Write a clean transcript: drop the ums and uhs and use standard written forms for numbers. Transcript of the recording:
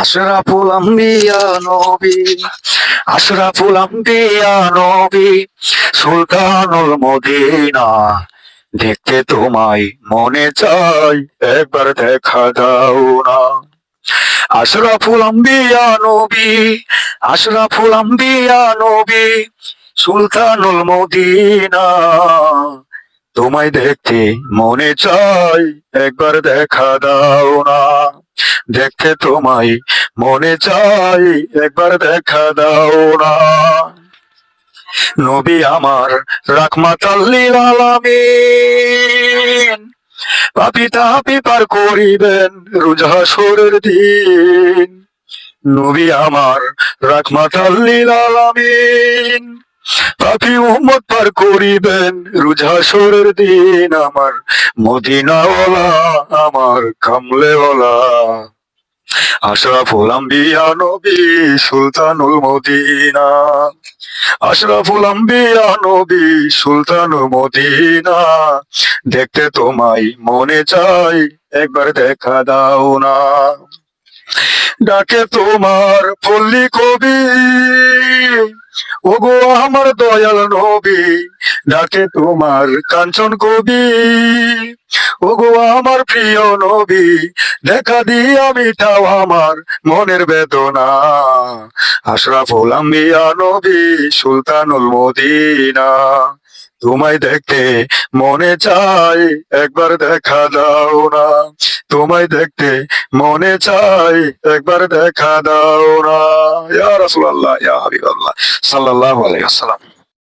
আশরাফুল আম্বিয়া নবী, আশরাফুল আম্বিয়া নবী, সুলতানুল মদিনা। দেখতে তোমায় মনে চাই, একবার দেখা দাও না। আশরাফুল আম্বিয়া নবী, আশরাফুল আম্বিয়া নবী, সুলতানুল মদিনা। তোমায় দেখতে মনে চাই, একবার দেখা দাও না। দেখতে তোমায় মনে চাই, একবার দেখা দাও না। নবী আমার রাহমাতাল লিল আলামিন, পাপী তাপী পার করিবেন রোজ হাসরের দিন। নবী আমার রাহমাতাল লিল আলামিন, পাপী উম্মত পার করিবেন রোজ হাসরের দিন। আমার মদিনাওয়ালা, আমার কামলেওয়ালা, আশরাফুল আম্বিয়া নবী, সুলতানুল মদিনা। আশরাফুল আম্বিয়া নবী, সুলতানুল মদিনা। দেখতে তোমায় মনে চাই, একবার দেখা দাও না। ডাকে তোমার পল্লী কবি, ওগো আমার দয়াল নবী। ডাকে তোমার কাঞ্চন কবি, ওগো আমার প্রিয় নবী। দেখা দিয়া মিটাও আমার মনের বেদনা। আশরাফুল আম্বিয়া নবী, সুলতানুল মদিনা। তোমায় দেখতে মনে চাই, একবার দেখা দাও না। তোমায় দেখতে মনে চাই, একবার দেখা দাও না। ইয়া রাসূলুল্লাহ, ইয়া হাবিবাল্লাহ, সাল্লাল্লাহু আলাইহি ওয়াসাল্লাম।